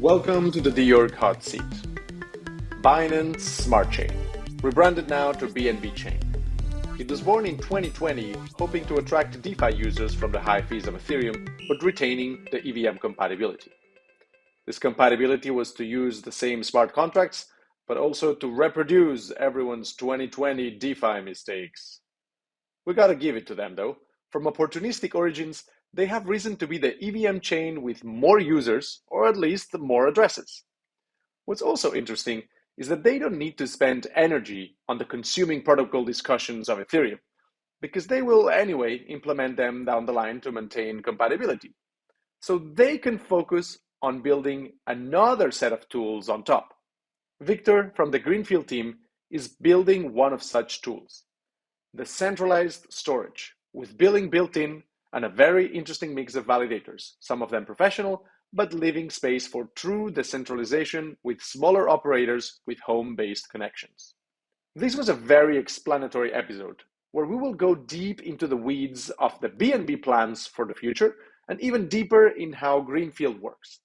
Welcome to the dOrg hot seat. Binance Smart Chain, rebranded now to BNB Chain. It was born in 2020, hoping to attract DeFi users from the high fees of Ethereum, but retaining the EVM compatibility. This compatibility was to use the same smart contracts, but also to reproduce everyone's 2020 DeFi mistakes. We gotta give it to them though. From opportunistic origins, they have risen to be the EVM chain with more users, or at least more addresses. What's also interesting is that they don't need to spend energy on the consuming protocol discussions of Ethereum, because they will anyway implement them down the line to maintain compatibility. So they can focus on building another set of tools on top. Victor from the Greenfield team is building one of such tools, the centralized storage, with billing built in and a very interesting mix of validators, some of them professional, but leaving space for true decentralization with smaller operators with home-based connections. This was a very explanatory episode, where we will go deep into the weeds of the BNB plans for the future and even deeper in how Greenfield works.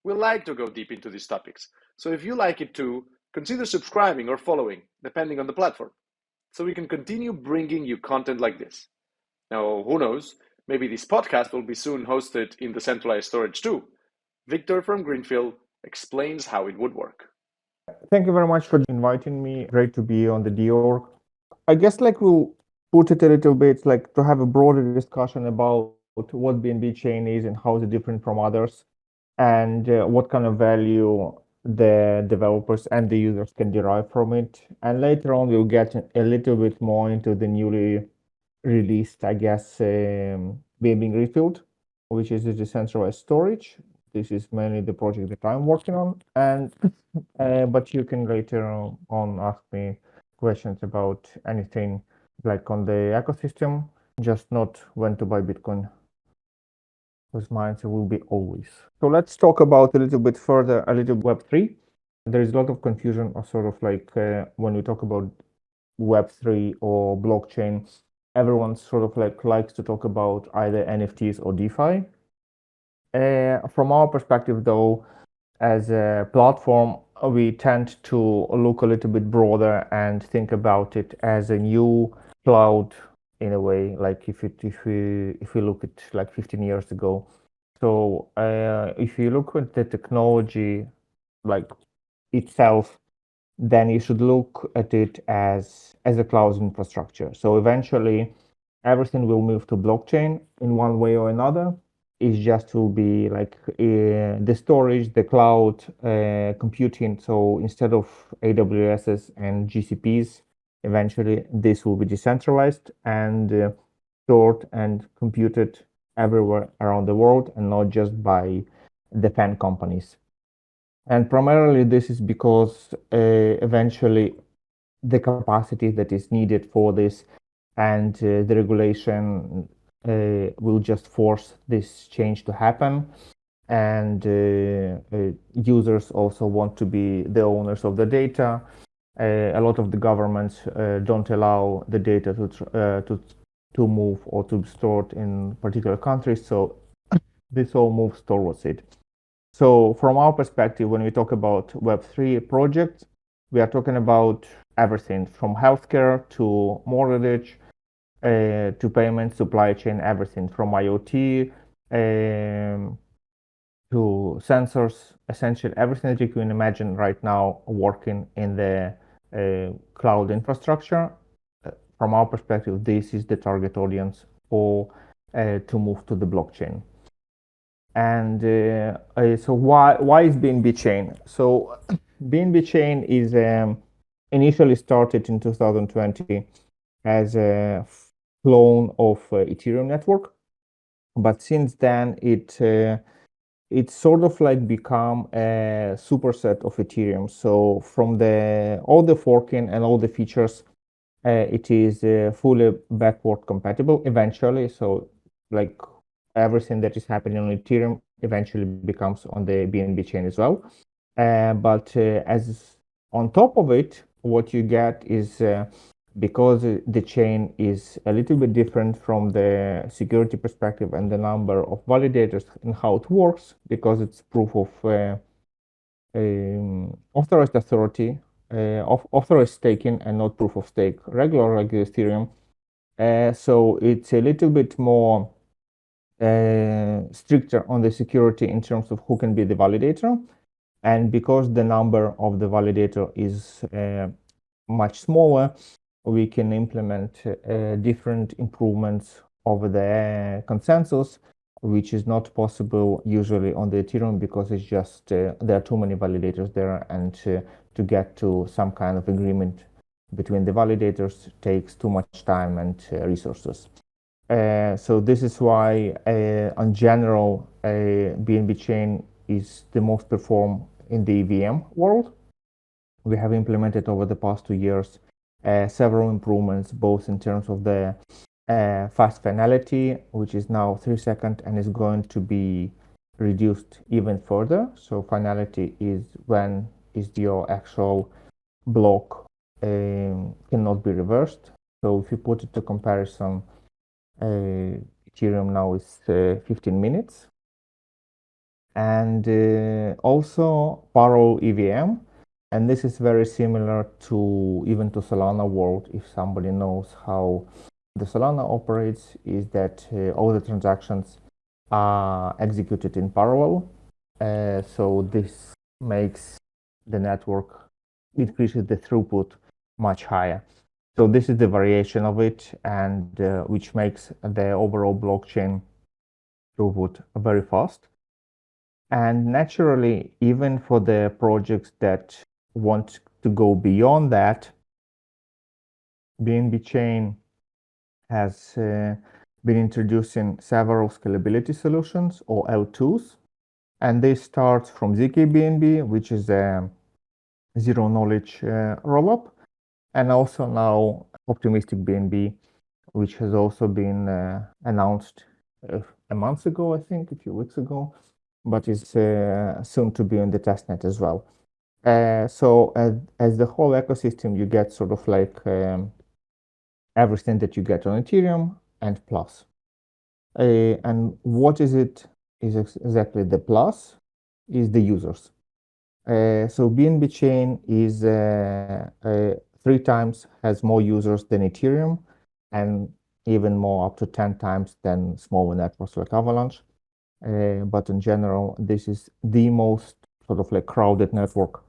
We like to go deep into these topics, so if you like it too, consider subscribing or following, depending on the platform, so we can continue bringing you content like this. Now, who knows, maybe this podcast will be soon hosted in the centralized storage too. Victor from Greenfield explains how it would work. Thank you very much for inviting me. Great to be on the dOrg. I guess we'll put it a little bit to have a broader discussion about what BNB Chain is and how is it different from others, and what kind of value the developers and the users can derive from it. And later on, we'll get a little bit more into the newly released, I guess, BNB Greenfield, which is the decentralized storage. This is mainly the project that I'm working on, and but you can later on ask me questions about anything on the ecosystem, just not when to buy Bitcoin, because my answer will be always. So let's talk about a little bit further, a little Web3. There is a lot of confusion, or when we talk about Web3 or blockchain, everyone likes to talk about either NFTs or DeFi. From our perspective, though, as a platform, we tend to look a little bit broader and think about it as a new cloud in a way, if we look at 15 years ago. So if you look at the technology itself, then you should look at it as a cloud infrastructure. So eventually, everything will move to blockchain in one way or another. It just will be the storage, the cloud computing. So instead of AWSs and GCPs, eventually this will be decentralized and stored and computed everywhere around the world, and not just by the fan companies. And primarily this is because eventually the capacity that is needed for this and the regulation will just force this change to happen. And users also want to be the owners of the data. A lot of the governments don't allow the data to move or to be stored in particular countries. So this all moves towards it. So from our perspective, when we talk about Web3 projects, we are talking about everything from healthcare to mortgage, to payment, supply chain, everything from IoT to sensors, essentially everything that you can imagine right now working in the cloud infrastructure. From our perspective, this is the target audience for to move to the blockchain. And so why is BNB Chain? So BNB Chain is initially started in 2020 as a clone of Ethereum network, but since then it's sort of become a superset of Ethereum. So from all the forking and all the features, it is fully backward compatible eventually. So everything that is happening on Ethereum eventually becomes on the BNB chain as well. But as on top of it, what you get is because the chain is a little bit different from the security perspective and the number of validators and how it works, because it's proof of authorized authority, authorized staking, and not proof of stake, regular Ethereum. So it's a little bit more stricter on the security in terms of who can be the validator. And because the number of the validator is much smaller, we can implement different improvements over the consensus, which is not possible usually on the Ethereum because it's just there are too many validators there, and to get to some kind of agreement between the validators takes too much time and resources. So this is why, in general, BNB Chain is the most performed in the EVM world. We have implemented over the past 2 years several improvements, both in terms of the fast finality, which is now 3 seconds and is going to be reduced even further. So finality is when is your actual block cannot be reversed. So if you put it to comparison, Ethereum now is 15 minutes. And also parallel EVM. And this is very similar to even to Solana world. If somebody knows how the Solana operates, is that all the transactions are executed in parallel. So this makes the network, increases the throughput much higher. So this is the variation of it, and which makes the overall blockchain throughput very fast. And naturally, even for the projects that want to go beyond that, BNB Chain has been introducing several scalability solutions, or L2s. And they start from zkBNB, which is a zero-knowledge rollup, and also now Optimistic BNB, which has also been announced a month ago, I think, a few weeks ago, but is soon to be on the testnet as well. So as the whole ecosystem, you get sort of like everything that you get on Ethereum and plus. And what is it? Is exactly the plus is the users. So BNB Chain is 3 times has more users than Ethereum, and even more, up to 10 times than smaller networks like Avalanche. But in general, this is the most sort of like crowded network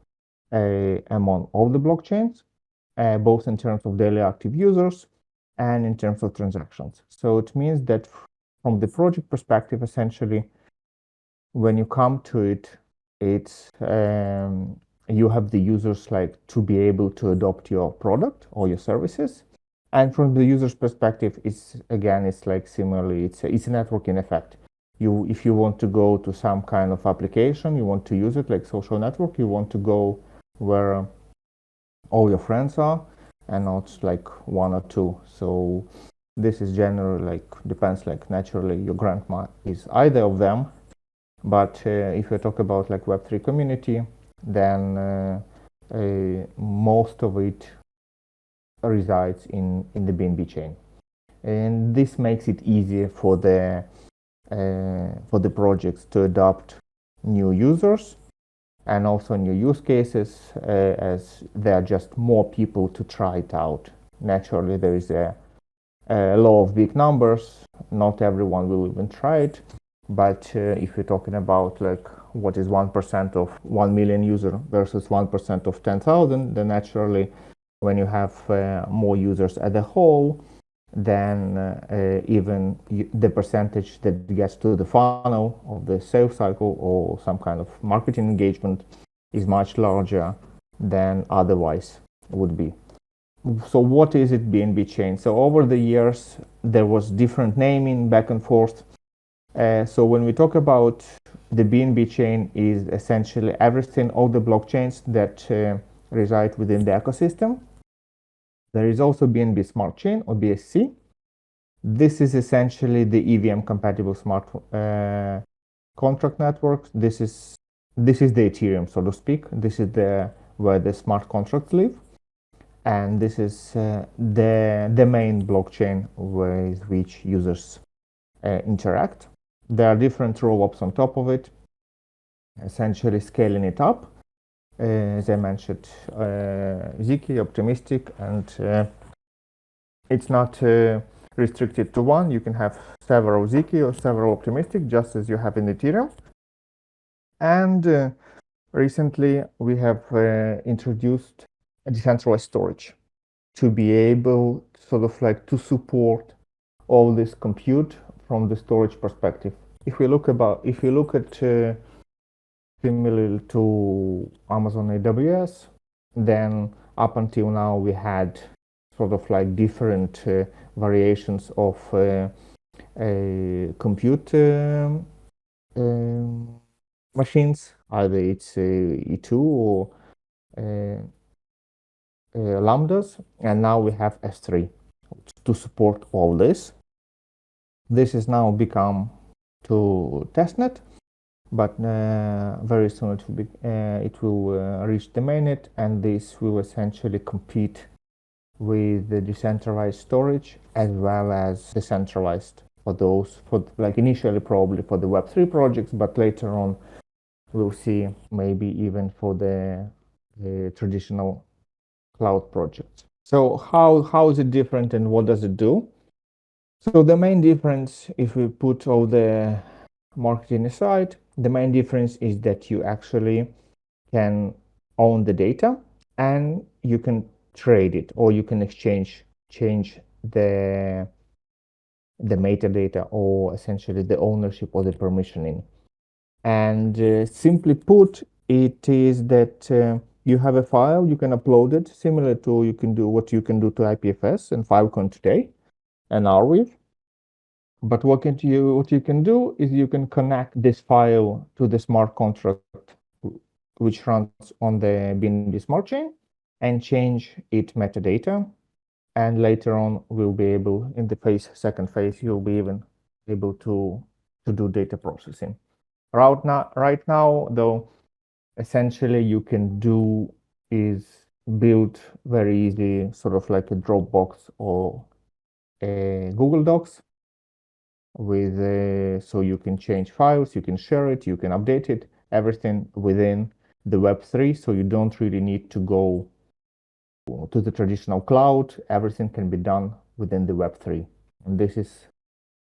among all the blockchains, both in terms of daily active users and in terms of transactions. So it means that from the project perspective, essentially, when you come to it, it's you have the users like to be able to adopt your product or your services. And from the user's perspective, it's again, it's like similarly, it's a networking effect. If you want to go to some kind of application, you want to use it like social network, you want to go where all your friends are and not like 1 or 2. So this is generally like depends, like naturally your grandma is either of them. But if you talk about like Web3 community, then most of it resides in the BNB chain. And this makes it easier for the projects to adopt new users and also new use cases, as there are just more people to try it out. Naturally, there is a law of big numbers. Not everyone will even try it. But if you're talking about like what is 1% of 1 million user versus 1% of 10,000, then naturally, when you have more users as a whole, then even the percentage that gets to the funnel of the sales cycle or some kind of marketing engagement is much larger than otherwise would be. So what is it, BNB Chain? So over the years, there was different naming back and forth. So when we talk about the BNB Chain, is essentially everything, all the blockchains that reside within the ecosystem. There is also BNB Smart Chain, or BSC. This is essentially the EVM compatible smart contract network. This is the Ethereum, so to speak. This is where the smart contracts live, and this is the main blockchain with which users interact. There are different rollups on top of it, essentially scaling it up. as I mentioned, Ziki, optimistic, and it's not restricted to one. You can have several Ziki or several optimistic, just as you have in Ethereum. And recently, we have introduced a decentralized storage to be able sort of like to support all this compute from the storage perspective. If you look at similar to Amazon AWS, then up until now we had sort of like different variations of compute machines, either it's E2 or lambdas, and now we have S3 to support all this. This is now become to testnet, but very soon it will reach the mainnet, and this will essentially compete with the decentralized storage as well as decentralized for like initially probably for the Web3 projects, but later on we'll see maybe even for the traditional cloud projects. So how is it different and what does it do? So the main difference, if we put all the marketing aside, the main difference is that you actually can own the data and you can trade it, or you can change the metadata, or essentially the ownership or the permissioning. And simply put, it is that you have a file, you can upload it, similar to you can do what you can do to IPFS and Filecoin today and Arweave. But what you can do is you can connect this file to the smart contract which runs on the BNB Smart Chain and change its metadata. And later on, we'll be able, in the second phase, you'll be even able to do data processing. Right now, though, essentially you can do is build very easy, sort of like a Dropbox or a Google Docs with so you can change files, you can share it, you can update it, everything within the Web3. So you don't really need to go to the traditional cloud. Everything can be done within the Web3, and this is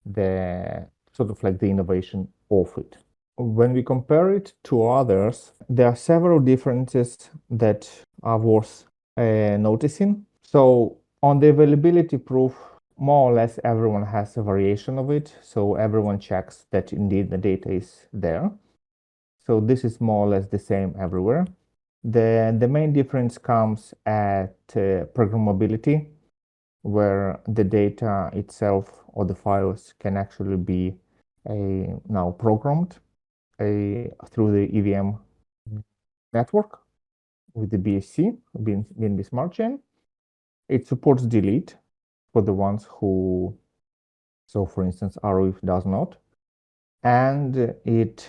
the sort of like the innovation of it. When we compare it to others, there are several differences that are worth noticing. So on the availability proof, more or less everyone has a variation of it. So everyone checks that indeed the data is there. So this is more or less the same everywhere. The main difference comes at programmability, where the data itself or the files can actually be now programmed through the EVM network with the BSC, BNB Smart Chain. It supports delete for the ones who, so for instance, Arweave does not. And it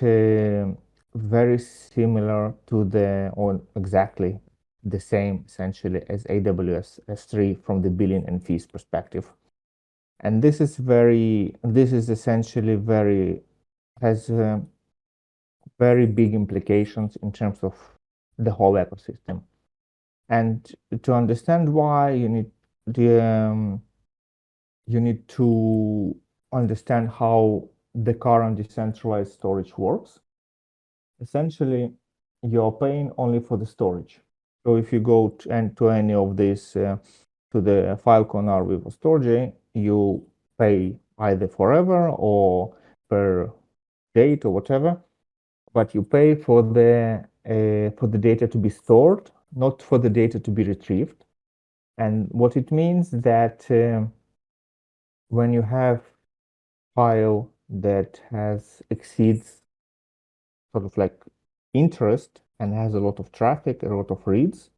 very similar to or exactly the same essentially as AWS S3 from the billing and fees perspective. And this is essentially has very big implications in terms of the whole ecosystem. And to understand why, you need to understand how the current decentralized storage works. Essentially, you're paying only for the storage. So if you go to any of these, to the Filecoin Arweave or Storj, you pay either forever or per date or whatever, but you pay for the data to be stored, not for the data to be retrieved. And what it means that when you have file that exceeds sort of like interest and has a lot of traffic, a lot of reads,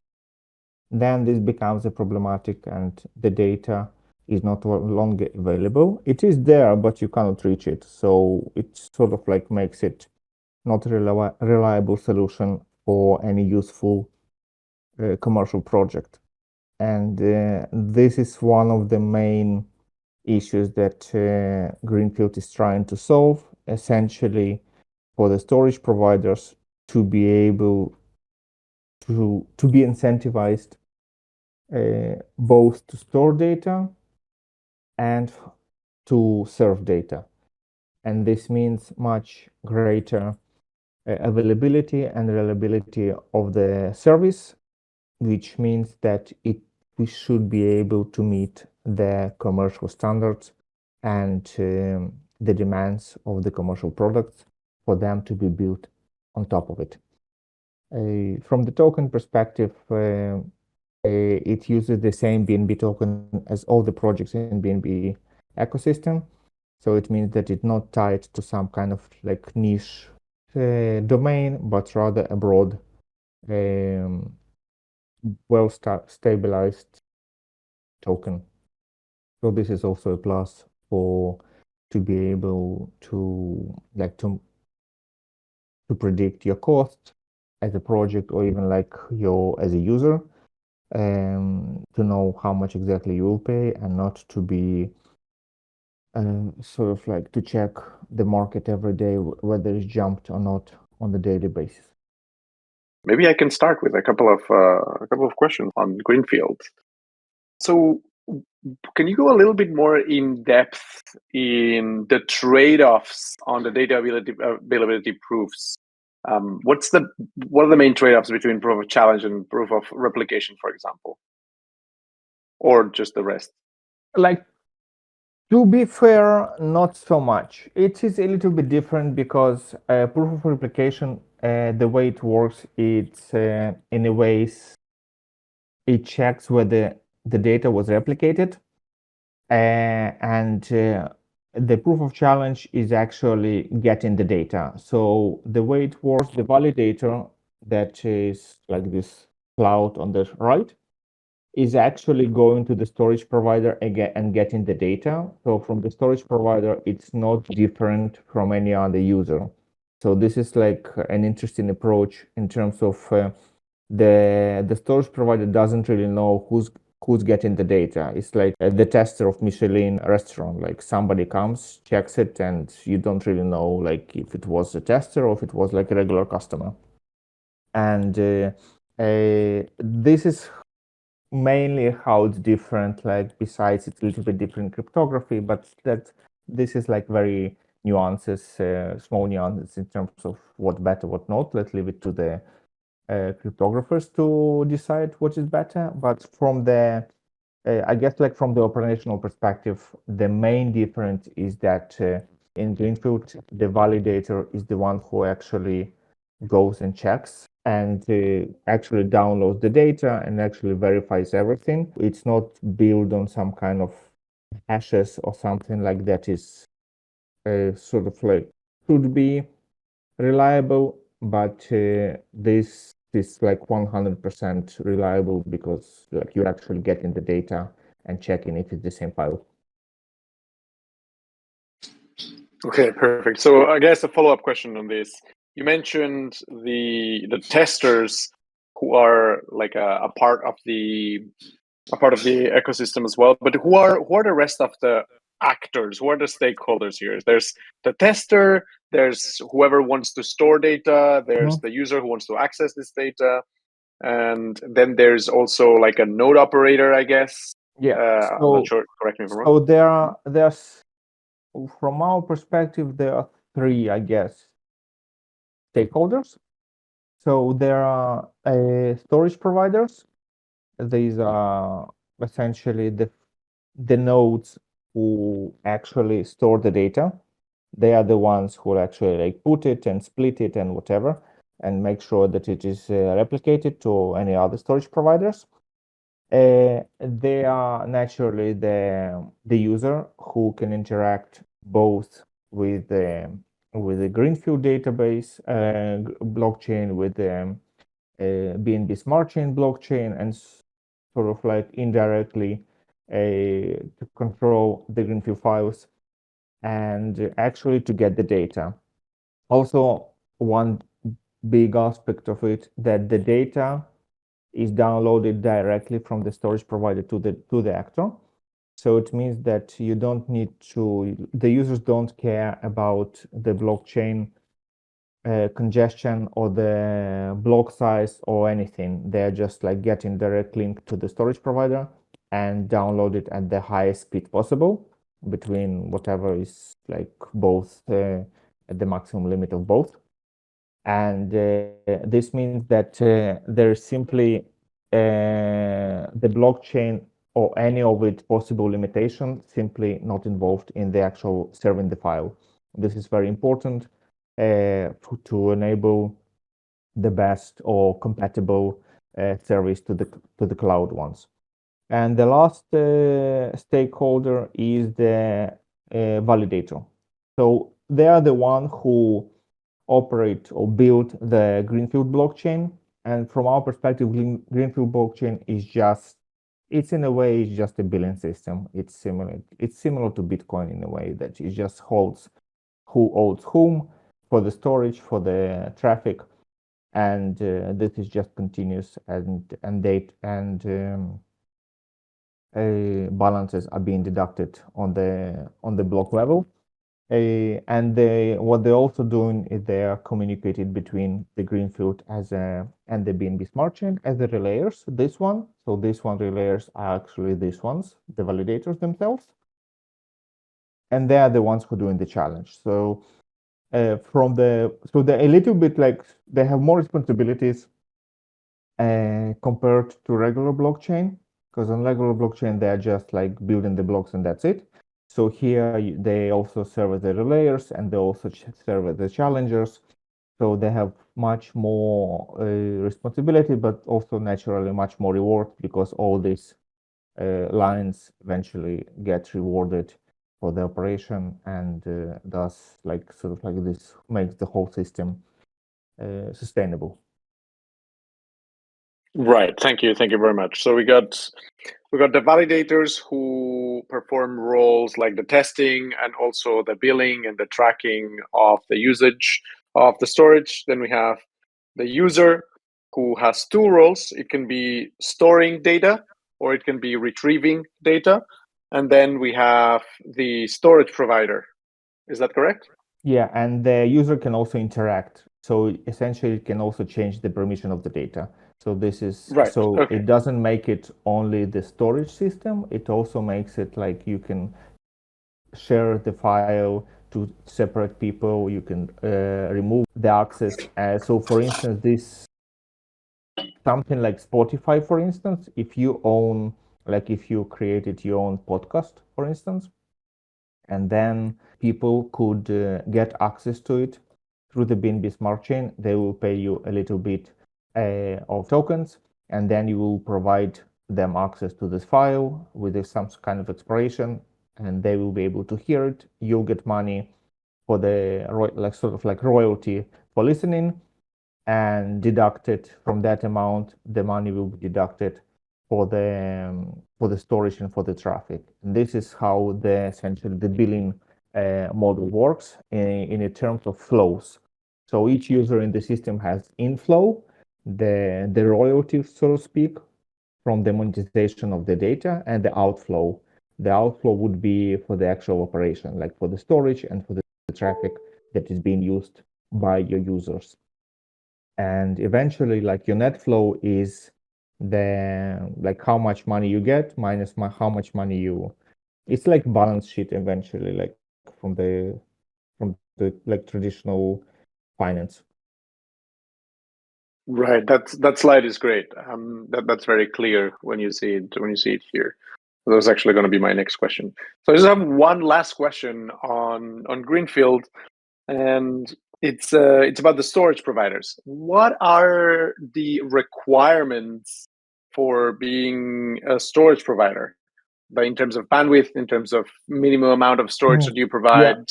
then this becomes a problematic and the data is not longer available. It is there, but you cannot reach it. So it sort of like makes it not a reliable solution for any useful commercial project. And this is one of the main issues that Greenfield is trying to solve, essentially for the storage providers to be able to be incentivized both to store data and to serve data. And this means much greater availability and reliability of the service, which means that we should be able to meet the commercial standards and the demands of the commercial products for them to be built on top of it. From the token perspective, it uses the same BNB token as all the projects in BNB ecosystem. So it means that it's not tied to some kind of like niche domain, but rather a broad, well stabilized token. So this is also a plus for to be able to predict your cost as a project or even like as a user, to know how much exactly you will pay and not to be sort of like to check the market every day whether it's jumped or not on the daily basis. Maybe I can start with a couple of questions on Greenfield. So, can you go a little bit more in depth in the trade-offs on the data availability proofs? What are the main trade-offs between proof of challenge and proof of replication, for example, or just the rest? Like, to be fair, not so much. It is a little bit different because proof of replication, the way it works, it's in a ways it checks whether the data was replicated, and the proof of challenge is actually getting the data. So the way it works, the validator, that is like this cloud on the right, is actually going to the storage provider again and getting the data. So from the storage provider, it's not different from any other user. So this is like an interesting approach in terms of the storage provider doesn't really know who's getting the data. It's like the tester of Michelin restaurant. Like somebody comes, checks it, and you don't really know like if it was a tester or if it was like a regular customer. And this is mainly how it's different, like besides it's a little bit different cryptography, but that this is like very nuances, small nuances in terms of what better, what not. Let's leave it to the cryptographers to decide what is better. But from the I guess like from the operational perspective, the main difference is that in Greenfield, the validator is the one who actually goes and checks and actually downloads the data and actually verifies everything. It's not built on some kind of hashes or something like that is sort of like should be reliable, but this is like 100% reliable because like you're actually getting the data and checking if it's the same file. Okay, perfect. So I guess a follow-up question on this. You mentioned the testers who are like a part of the ecosystem as well. But who are the rest of the actors? Who are the stakeholders here? There's the tester, there's whoever wants to store data, there's the user who wants to access this data, and then there's also like a node operator, I guess. Yeah. I'm not sure. Correct me if I'm wrong. So there's from our perspective, there are three, I guess, stakeholders. So there are storage providers. These are essentially the nodes who actually store the data. They are the ones who actually like put it and split it and whatever, and make sure that it is replicated to any other storage providers. They are naturally the user who can interact both with the Greenfield database blockchain, with the BNB Smart Chain blockchain, and sort of like indirectly to control the Greenfield files and actually to get the data. Also, one big aspect of it that the data is downloaded directly from the storage provider to the actor. So it means that you don't need to, the users don't care about the blockchain congestion or the block size or anything. They're just like getting direct link to the storage provider and download it at the highest speed possible between whatever is like both at the maximum limit of both. And this means that there is simply the blockchain or any of its possible limitations simply not involved in the actual serving the file. This is very important to enable the best or compatible service to the cloud ones. And the last stakeholder is the validator. So they are the one who operate or build the Greenfield blockchain. And from our perspective, Greenfield blockchain is just, it's in a way, it's just a billing system. It's similar to Bitcoin in a way that it just holds who owns whom for the storage, for the traffic, and this is just continuous and date and balances are being deducted on the block level. And what they're also doing is they are communicated between the Greenfield and the BNB Smart Chain as the relayers. This one, so this one relayers are actually these ones, the validators themselves, and they are the ones who are doing the challenge. So they're a little bit like they have more responsibilities compared to regular blockchain, because on regular blockchain they're just like building the blocks and that's it. So here they also serve as the relayers and they also serve as the challengers. So they have much more responsibility, but also naturally much more reward because all these lines eventually get rewarded for the operation, and thus like sort of like this makes the whole system sustainable. Right. Thank you. Thank you very much. So we got the validators who perform roles like the testing and also the billing and the tracking of the usage of the storage. Then we have the user who has two roles. It can be storing data or it can be retrieving data. And then we have the storage provider. Is that correct? Yeah, and the user can also interact. So essentially, it can also change the permission of the data. So this is Right. so Okay. it doesn't make it only the storage system. It also makes it like you can share the file to separate people. You can remove the access. So for instance, this something like Spotify, for instance, if you own, like if you created your own podcast, for instance, and then people could get access to it through the BNB Smart Chain. They will pay you a little bit of tokens, and then you will provide them access to this file with some kind of expiration, and they will be able to hear it. You'll get money for the like sort of like royalty for listening, and deducted from that amount, the money will be deducted for the storage and for the traffic. And this is how essentially the billing model works in terms of flows. So each user in the system has inflow, the royalty, so to speak, from the monetization of the data, and the outflow. The outflow would be for the actual operation, like for the storage and for the traffic that is being used by your users. And eventually, like your net flow is the like how much money you get minus how much money it's like balance sheet eventually, like from the like traditional finance. Right. That slide is great. That's very clear when you see it here. That was actually going to be my next question. So I just have one last question on Greenfield, and it's about the storage providers. What are the requirements for being a storage provider? In terms of bandwidth, in terms of minimum amount of storage that you provide?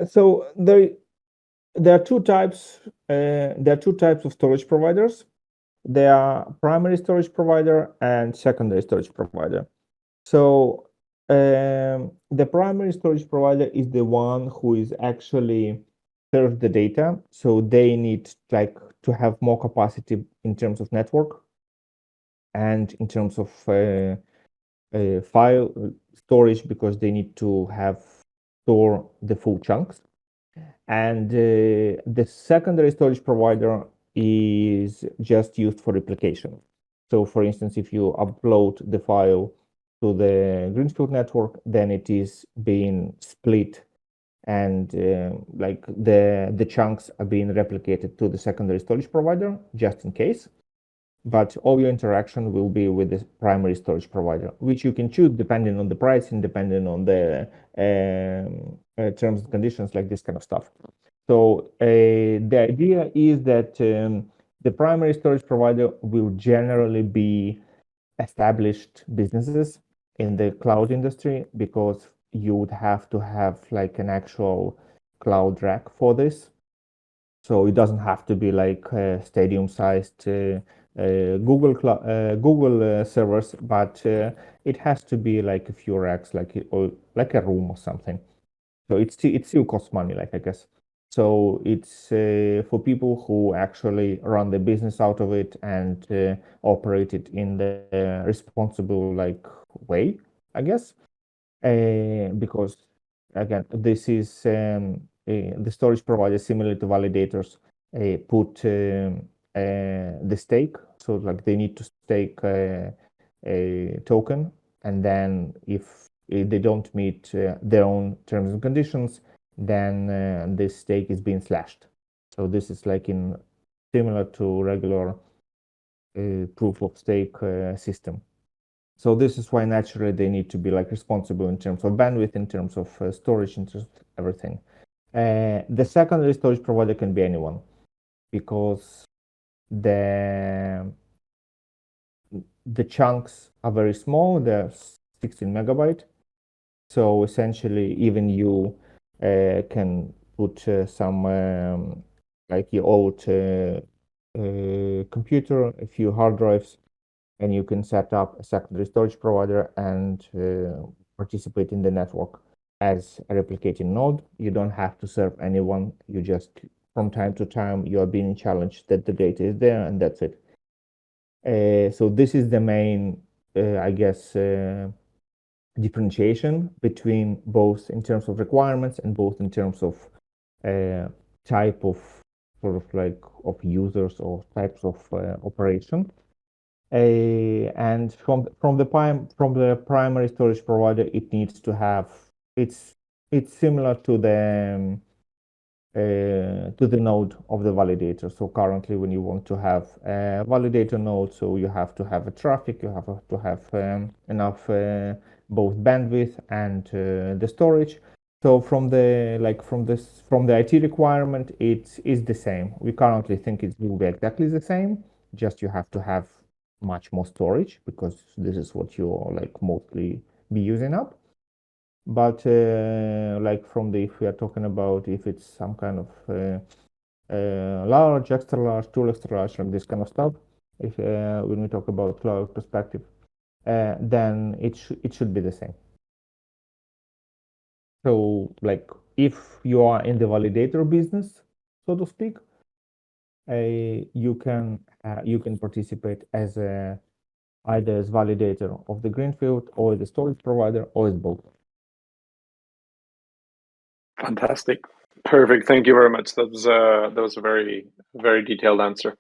So there are two types. There are two types of storage providers. There are primary storage provider and secondary storage provider. So the primary storage provider is the one who is actually serve the data. So they need like to have more capacity in terms of network and in terms of file storage, because they need to have store the full chunks. And the secondary storage provider is just used for replication. So for instance, if you upload the file to the Greenfield network, then it is being split, and like the chunks are being replicated to the secondary storage provider just in case. But all your interaction will be with the primary storage provider, which you can choose depending on the pricing, depending on the terms and conditions, like this kind of stuff. So the idea is that the primary storage provider will generally be established businesses in the cloud industry, because you would have to have like an actual cloud rack for this. So it doesn't have to be like stadium-sized Google servers, but it has to be like a few racks, like a room or something. So it still costs money, like I guess. So it's for people who actually run the business out of it and operate it in the responsible like way, I guess. Because again, this is the storage provider, similar to validators, put the stake. So like they need to stake a token, and then if they don't meet their own terms and conditions, then this stake is being slashed. So this is like in similar to regular proof of stake system. So this is why naturally they need to be like responsible in terms of bandwidth, in terms of storage, in terms of everything. The secondary storage provider can be anyone, because the chunks are very small. They're 16 megabyte. So essentially, even you can put some like your old computer, a few hard drives, and you can set up a secondary storage provider and participate in the network as a replicating node. You don't have to serve anyone. You just, from time to time, you are being challenged that the data is there, and that's it. So this is the main, I guess, differentiation between both in terms of requirements and both in terms of type of sort of like of users or types of operation. And from the primary storage provider, it needs to have, it's similar to the node of the validator. So currently, when you want to have a validator node, so you have to have a traffic, you have to have enough both bandwidth and the storage. So from the IT requirement, it is the same. We currently think it will be exactly the same. Just you have to have much more storage, because this is what you're like mostly be using up. But like if we are talking about if it's some kind of large, extra large, tool extra large, and this kind of stuff, if when we talk about cloud perspective, then it should be the same. So like if you are in the validator business, so to speak, you can participate as either as validator of the Greenfield or the storage provider, or as both. Fantastic. Perfect. Thank you very much. That was a very, very detailed answer.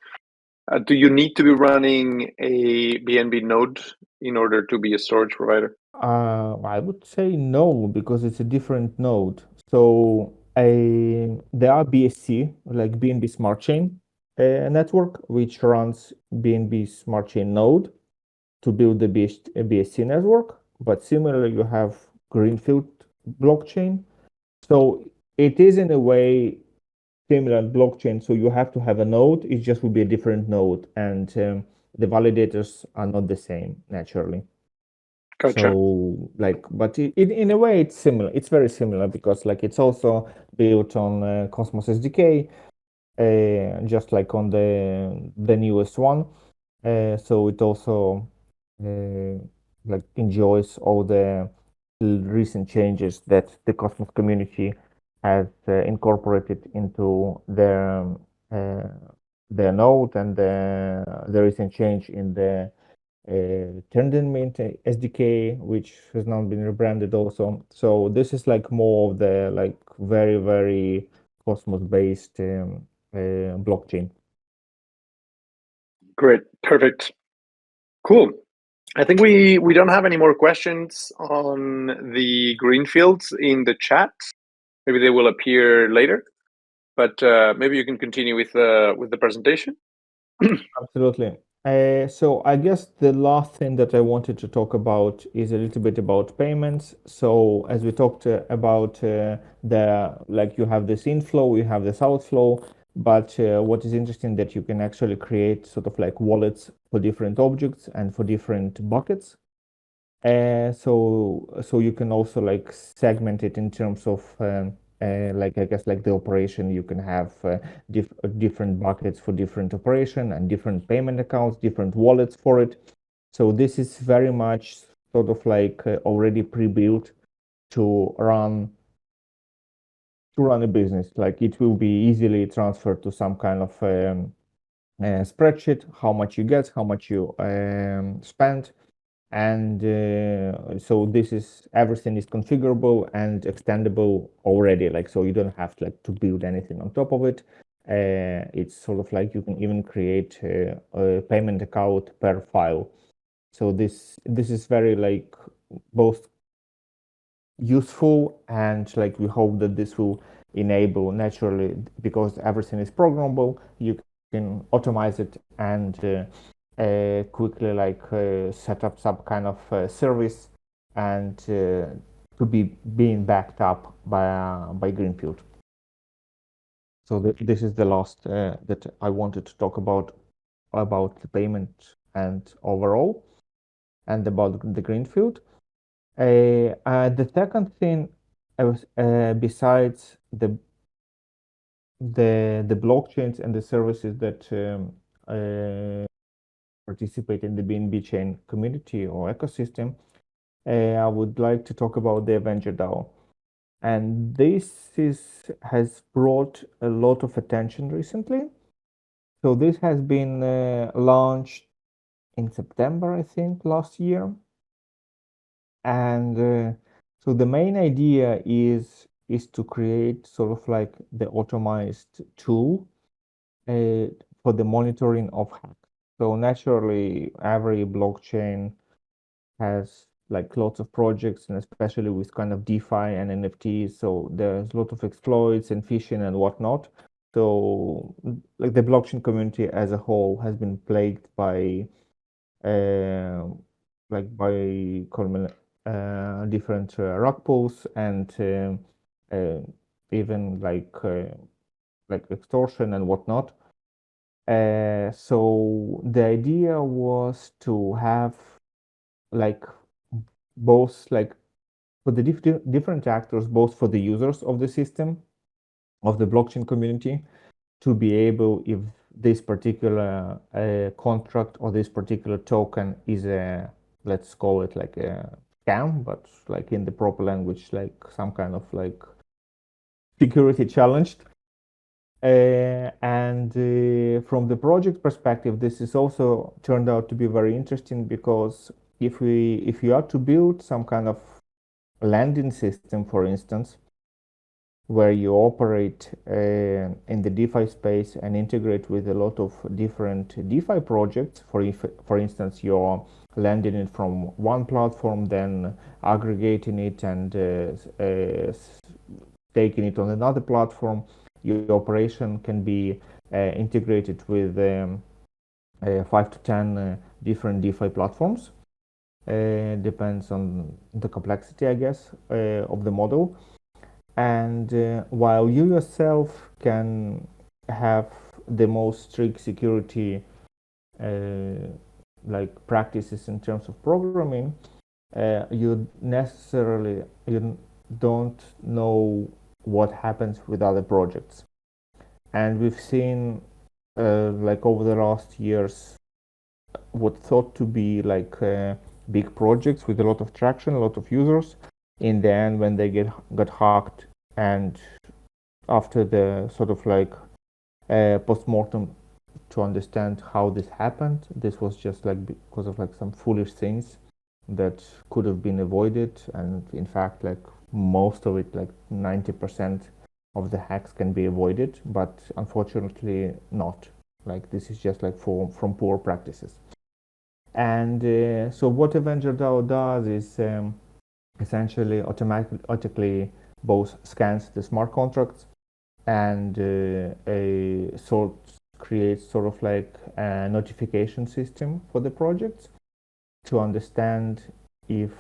Do you need to be running a BNB node in order to be a storage provider? I would say no, because it's a different node. So there are BSC, like BNB Smart Chain network, which runs BNB Smart Chain node to build the BSC network. But similarly, you have Greenfield blockchain. So it is in a way similar blockchain. So you have to have a node. It just will be a different node, and the validators are not the same naturally. Gotcha. So like, but in a way, it's similar. It's very similar, because like it's also built on Cosmos SDK, just like on the newest one. So it also like enjoys all the recent changes that the Cosmos community has incorporated into their node, and the recent change in the Mint SDK, which has now been rebranded also. So this is like more of the like very, very Cosmos-based blockchain. Great, perfect, cool. I think we don't have any more questions on the greenfields in the chat. Maybe they will appear later, but maybe you can continue with the presentation. Absolutely. So I guess the last thing that I wanted to talk about is a little bit about payments. So as we talked about you have this inflow, you have this outflow, but what is interesting that you can actually create sort of like wallets for different objects and for different buckets. So you can also like segment it in terms of like I guess like the operation. You can have different buckets for different operation and different payment accounts, different wallets for it. So this is very much sort of like already pre-built to run a business. Like it will be easily transferred to some kind of spreadsheet, how much you get, how much you spend. And so this is everything is configurable and extendable already, like so you don't have to build anything on top of it. It's sort of like you can even create a payment account per file. So this is very like both useful, and like we hope that this will enable naturally, because everything is programmable, you can automate it and quickly set up some kind of service and to be being backed up by Greenfield. So this is the last that I wanted to talk about the payment and overall, and about the Greenfield. The second thing, besides the blockchains and the services that participate in the BNB Chain community or ecosystem, I would like to talk about the AvengerDAO. And this has brought a lot of attention recently. So this has been launched in September, I think, last year. And so the main idea is to create sort of like the automized tool for the monitoring of hacks. So naturally, every blockchain has like lots of projects, and especially with kind of DeFi and NFTs. So there's a lot of exploits and phishing and whatnot. So like the blockchain community as a whole has been plagued by different rug pulls and even like extortion and whatnot. So the idea was to have like both like for the different actors, both for the users of the system, of the blockchain community, to be able, if this particular contract or this particular token is a, let's call it like a scam, but like in the proper language, like some kind of like security challenged. And from the project perspective, this is also turned out to be very interesting, because if you are to build some kind of lending system, for instance, where you operate in the DeFi space and integrate with a lot of different DeFi projects, for instance, you're lending it from one platform, then aggregating it and taking it on another platform, your operation can be integrated with 5 to 10 different DeFi platforms. Depends on the complexity, I guess, of the model. And while you yourself can have the most strict security like practices in terms of programming, you don't know what happens with other projects. And we've seen like over the last years what thought to be like big projects with a lot of traction, a lot of users, in the end when they got hacked, and after the sort of like post-mortem to understand how this happened, this was just like because of like some foolish things that could have been avoided. And in fact, like most of it, like 90% of the hacks can be avoided, but unfortunately not. Like this is just like from poor practices. And so what AvengerDAO does is essentially automatically both scans the smart contracts and creates sort of like a notification system for the projects to understand if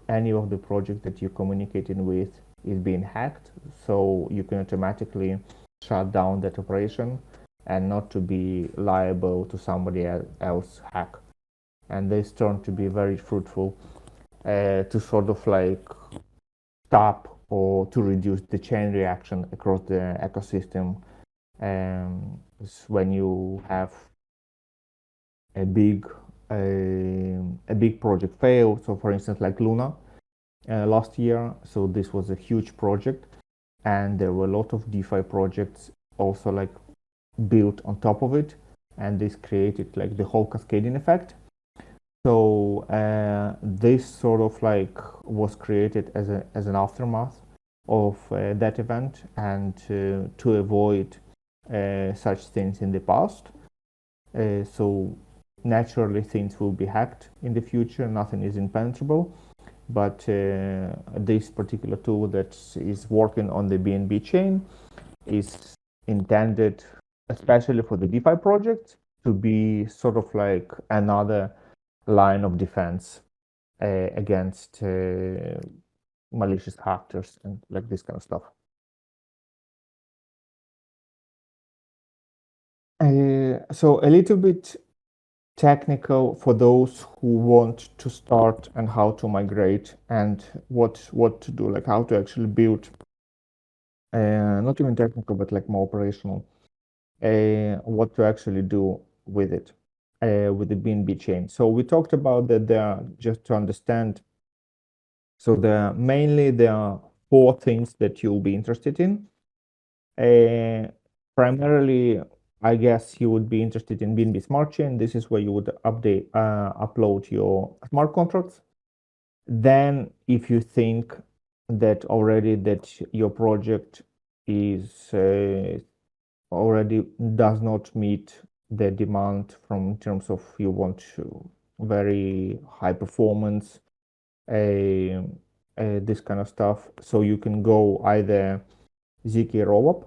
any of the projects that you're communicating with is being hacked, so you can automatically shut down that operation and not to be liable to somebody else hack. And this turned to be very fruitful to sort of like stop or to reduce the chain reaction across the ecosystem when you have a big project fail. So for instance, like Luna last year, so this was a huge project and there were a lot of DeFi projects also like built on top of it, and this created like the whole cascading effect. So this sort of like was created as an aftermath of that event, and to avoid such things in the past. So naturally things will be hacked in the future. Nothing is impenetrable, but this particular tool that is working on the BNB chain is intended, especially for the DeFi projects, to be sort of like another line of defense against malicious actors and like this kind of stuff. So a little bit technical for those who want to start and how to migrate and what to do, like how to actually build, not even technical, but like more operational, what to actually do with it, with the BNB chain. So we talked about that there, just to understand. So mainly there are 4 things that you'll be interested in. Primarily, I guess you would be interested in BNB Smart Chain. This is where you would upload your smart contracts. Then, if you think that already that your project is already does not meet the demand from in terms of you want to very high performance, this kind of stuff, so you can go either ZK rollup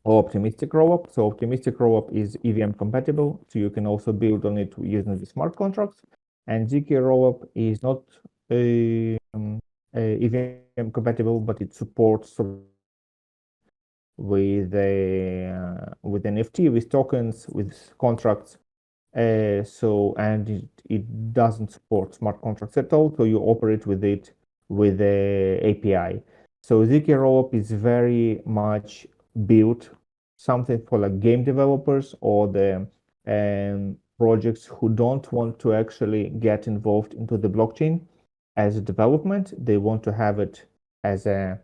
or optimistic rollup. So optimistic rollup is EVM compatible, so you can also build on it using the smart contracts. And ZK rollup is not EVM compatible, but it supports with NFT, with tokens, with contracts. And it doesn't support smart contracts at all, so you operate with it with the API. So ZK rollup is very much built something for like game developers or the projects who don't want to actually get involved into the blockchain as a development. They want to have it as a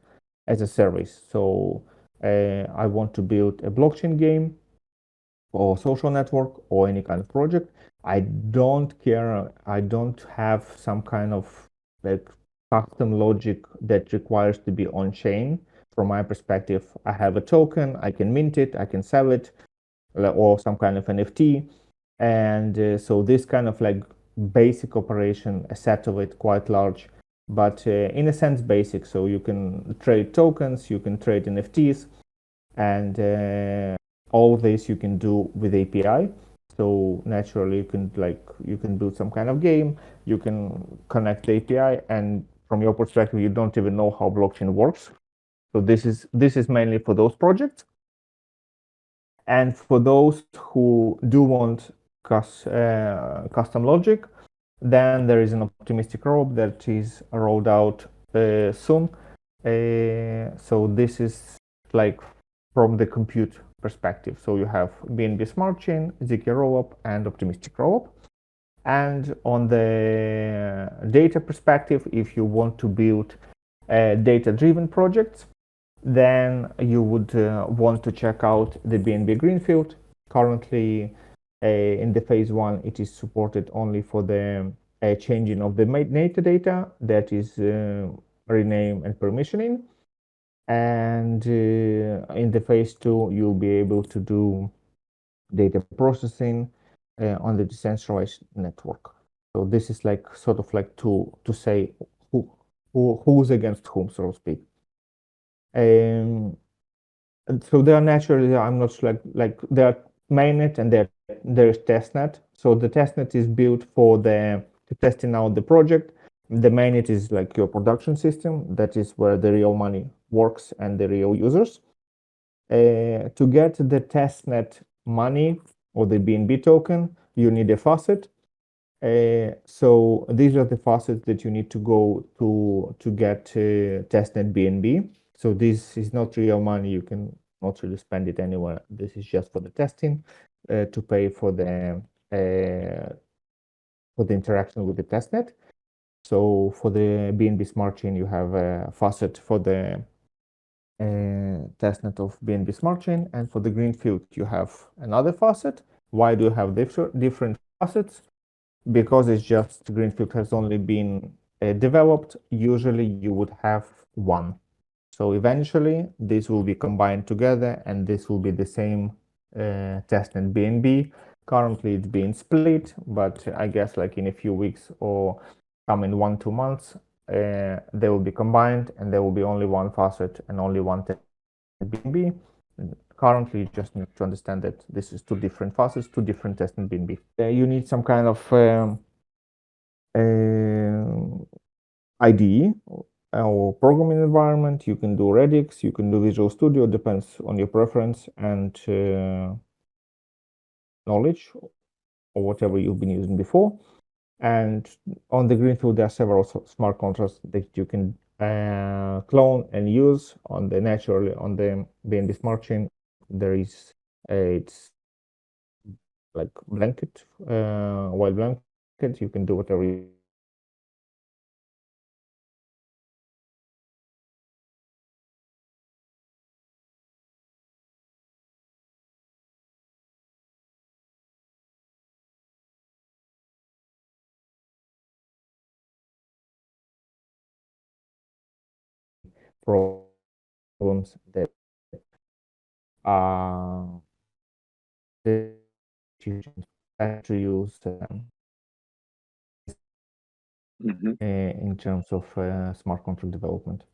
service. So I want to build a blockchain game or social network or any kind of project. I don't care. I don't have some kind of like custom logic that requires to be on chain. From my perspective, I have a token, I can mint it, I can sell it, or some kind of NFT. And so this kind of like basic operation, a set of it quite large, but in a sense basic. So you can trade tokens, you can trade NFTs, and all this you can do with API. So naturally you can build some kind of game, you can connect the API, and from your perspective you don't even know how blockchain works. So this is mainly for those projects. And for those who do want custom logic, then there is an optimistic rollup that is rolled out soon. So this is like from the compute perspective. So you have BNB Smart Chain, ZK rollup, and optimistic rollup. And on the data perspective, if you want to build data-driven projects, then you would want to check out the BNB Greenfield. Currently, in the phase 1, it is supported only for the changing of the metadata, that is rename and permissioning. And in the phase 2, you'll be able to do data processing on the decentralized network. So this is like sort of like to say who's against whom, so to speak. So they are naturally, I'm not like there are mainnet and there is testnet. So the testnet is built for the testing out the project. The mainnet is like your production system. That is where the real money works and the real users. To get the testnet money or the BNB token, you need a faucet. So these are the faucets that you need to go to get testnet BNB. So this is not real money. You can not really spend it anywhere. This is just for the testing to pay for the interaction with the testnet. So for the BNB Smart Chain, you have a faucet for the testnet of BNB Smart Chain, and for the Greenfield, you have another faucet. Why do you have different faucets? Because it's just Greenfield has only been developed. Usually, you would have one. So eventually, this will be combined together, and this will be the same testnet BNB. Currently, it's being split, but I guess like in a few weeks or come in 1-2 months, they will be combined, and there will be only one faucet and only one BNB. Currently, you just need to understand that this is two different faucets, two different testnet BNB. You need some kind of IDE or programming environment. You can do Redux, you can do Visual Studio, depends on your preference and knowledge or whatever you've been using before. And on the Greenfield, there are several smart contracts that you can clone and use on the BNB Smart Chain. There is it's like blanket, while blanket, you can do whatever you problems that the institutions have to use in terms of smart contract development.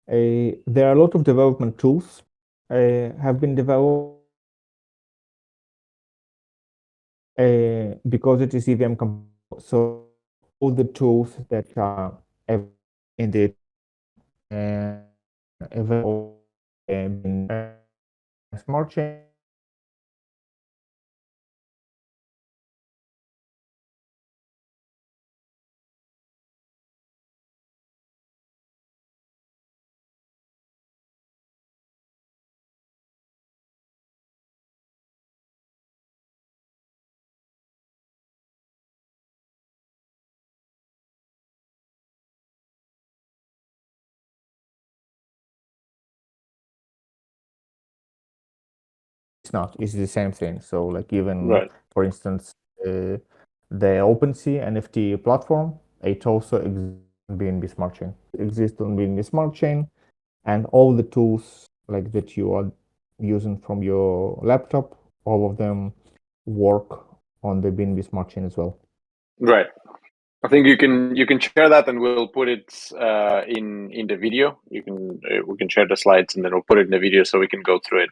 There are a lot of development tools have been developed because it is EVM compatible. So all the tools that are in the available in Smart Chain it's not. It's the same thing. So like even for instance, the OpenSea NFT platform, it also exists on BNB Smart Chain. Exists on BNB Smart Chain, and all the tools like that you are using from your laptop, all of them work on the BNB Smart Chain as well. Right. I think you can share that, and we'll put it in the video. We can share the slides, and then we'll put it in the video so we can go through it.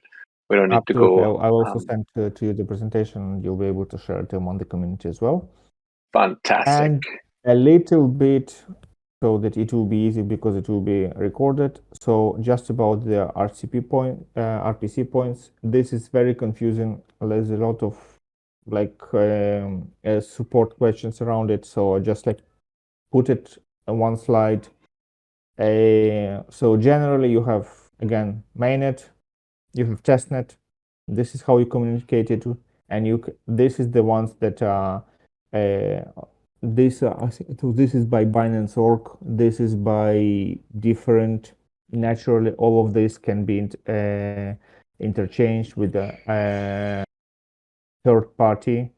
We don't need Absolutely. to go. I'll also send to you the presentation. You'll be able to share it among the community as well. Fantastic. And a little bit so that it will be easy because it will be recorded. So just about the RPC points, this is very confusing. There's a lot of like support questions around it. So I just like put it on one slide. So generally you have, again, mainnet, you have testnet. This is how you communicate it, and this is the ones that are this is by Binance.org. This is by different. Naturally, all of this can be interchanged with the third-party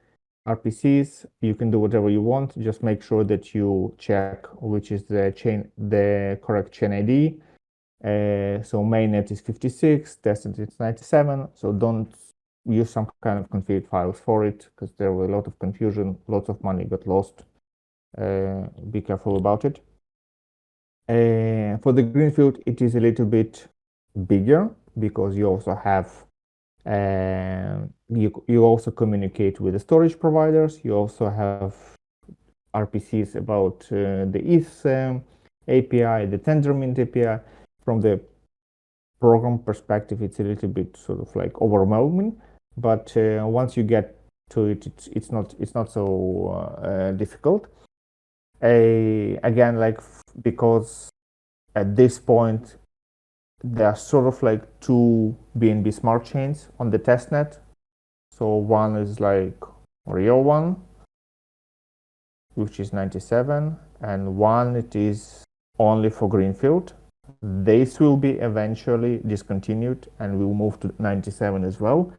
RPCs. You can do whatever you want. Just make sure that you check which is the correct chain ID. So mainnet is 56, testnet is 97. So don't use some kind of config files for it because there were a lot of confusion, lots of money got lost. Be careful about it. For the Greenfield, it is a little bit bigger because you also have you also communicate with the storage providers. You also have RPCs about the ETH API, the Tendermint API. From the program perspective, it's a little bit sort of like overwhelming, but once you get to it, it's not so difficult. Again, like because at this point there are sort of like two BNB Smart Chains on the testnet. So one is like real one, which is 97, and one it is only for Greenfield. This will be eventually discontinued and will move to 97 as well.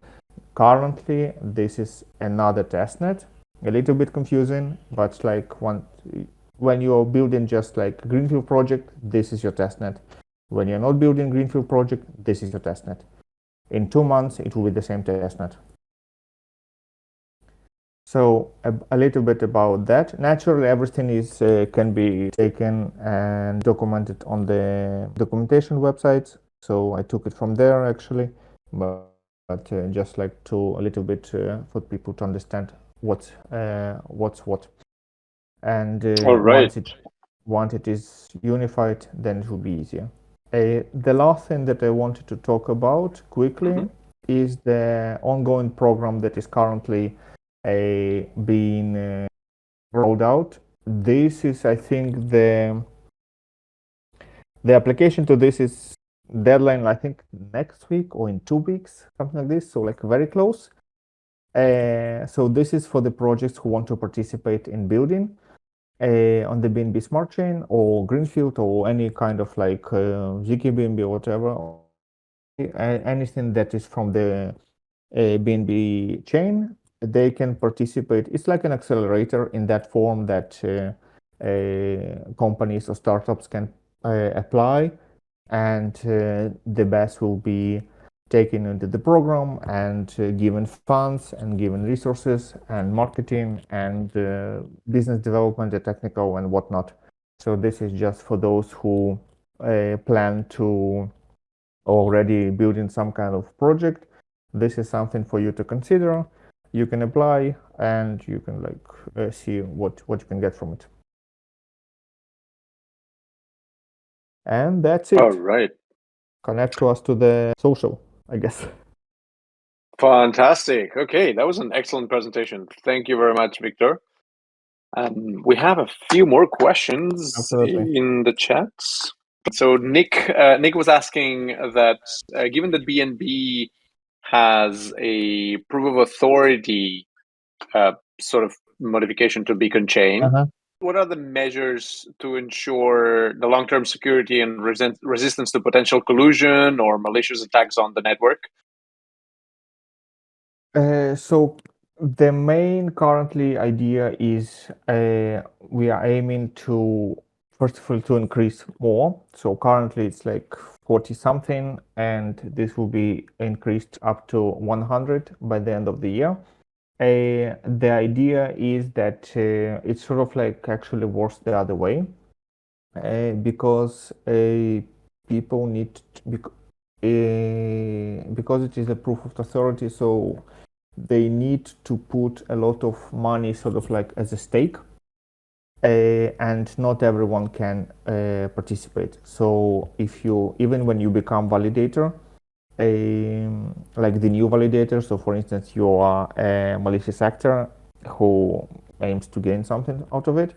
Currently, this is another testnet. A little bit confusing, but like when you are building just like a Greenfield project, this is your testnet. When you're not building Greenfield project, this is your testnet. In 2 months, it will be the same testnet. So a little bit about that. Naturally, everything is can be taken and documented on the documentation websites. So I took it from there actually, but just like to a little bit for people to understand what's what. And once it is unified, then it will be easier. The last thing that I wanted to talk about quickly is the ongoing program that is currently being rolled out. This is, I think, the application to this is deadline, I think, next week or in 2 weeks, something like this. So like very close. So this is for the projects who want to participate in building on the BNB Smart Chain or Greenfield or any kind of like ZK BNB or whatever, anything that is from the BNB chain, they can participate. It's like an accelerator in that form that companies or startups can apply, and the best will be taken into the program and given funds and given resources and marketing and business development, the technical and whatnot. So this is just for those who plan to already building some kind of project. This is something for you to consider. You can apply and you can like see what you can get from it. And that's it. All right. Connect to us to the social, I guess. Fantastic. Okay, that was an excellent presentation. Thank you very much, Victor. We have a few more questions Absolutely. in the chats. So Nick was asking that given that BNB has a proof of authority sort of modification to Beacon Chain, what are the measures to ensure the long-term security and resistance to potential collusion or malicious attacks on the network? So the main currently idea is we are aiming to, first of all, to increase more. So currently it's like 40 something, and this will be increased up to 100 by the end of the year. The idea is that it's sort of like actually works the other way because people need to, because it is a proof of authority, so they need to put a lot of money sort of like as a stake, and not everyone can participate. So if you, even when you become validator, like the new validator, so for instance you are a malicious actor who aims to gain something out of it,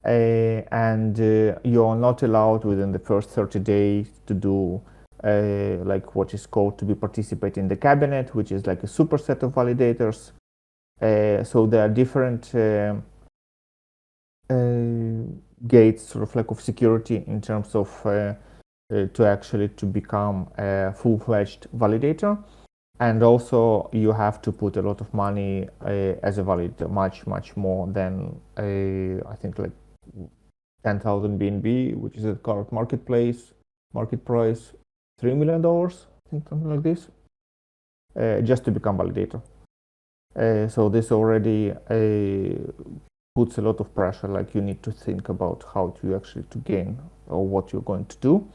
and you're not allowed within the first 30 days to do like what is called to be participate in the cabinet, which is like a superset of validators. So there are different gates sort of like of security in terms of to actually to become a full-fledged validator. And also you have to put a lot of money as a validator, much more than I think like 10,000 BNB, which is a current marketplace market price $3 million, I think, something like this, just to become validator. So this already puts a lot of pressure, like you need to think about how to actually to gain or what you're going to do.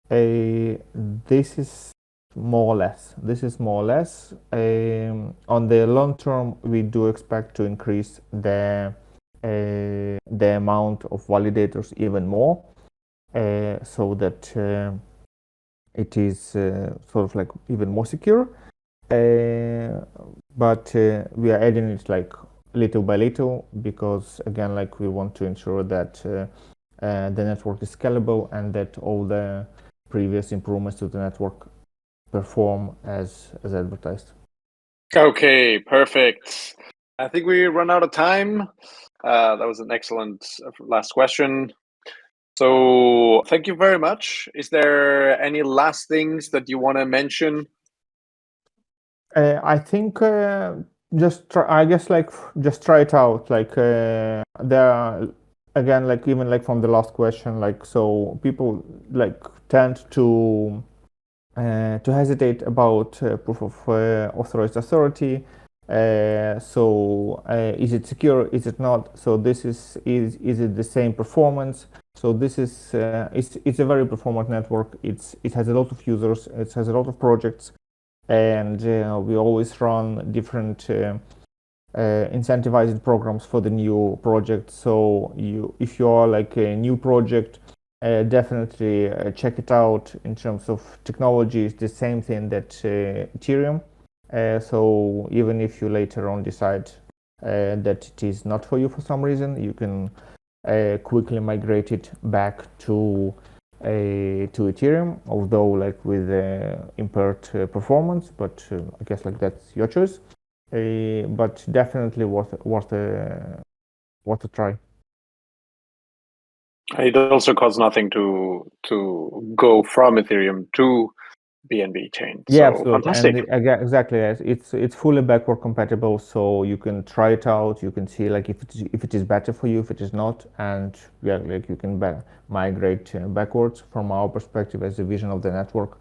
This is more or less. On the long term, we do expect to increase the amount of validators even more, so that it is sort of like even more secure. But we are adding it like little by little, because again, like we want to ensure that the network is scalable and that all the previous improvements to the network perform as advertised. Okay, perfect. I think we run out of time. That was an excellent last question. So thank you very much. Is there any last things that you want to mention? I think just try it out. Like there are, again, like even like from the last question, like so people like tend to hesitate about proof of authorized authority. So is it secure? Is it not? So this is it the same performance? So this is it's a very performant network. It has a lot of users. It has a lot of projects, and we always run different incentivizing programs for the new project. So if you are like a new project, definitely check it out. In terms of technology, it's the same thing that Ethereum. So even if you later on decide that it is not for you for some reason, you can quickly migrate it back to Ethereum, although like with impaired performance, but I guess like that's your choice. But definitely worth a try. It also costs nothing to go from Ethereum to BNB Chain. Yeah, So absolutely. fantastic. And exactly, yes. It's fully backward compatible, so you can try it out. You can see like if it is better for you, if it is not, and yeah, like you can migrate backwards. From our perspective, as a vision of the network,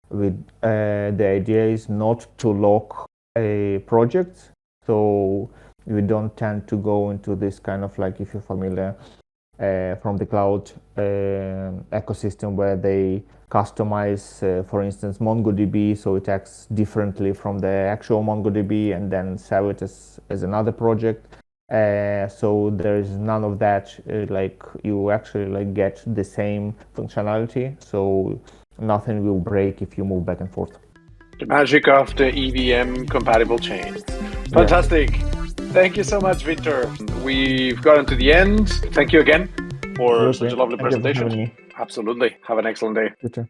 with the idea is not to lock a project, so we don't tend to go into this kind of like, if you're familiar from the cloud ecosystem, where they customize, for instance, MongoDB, so it acts differently from the actual MongoDB, and then sell it as another project. So there is none of that. Like you actually like get the same functionality, so nothing will break if you move back and forth. The magic of the EVM compatible chains. Fantastic. Yeah. Thank you so much, Victor. We've gotten to the end. Thank you again for such a lovely presentation. Absolutely. Have an excellent day. You too.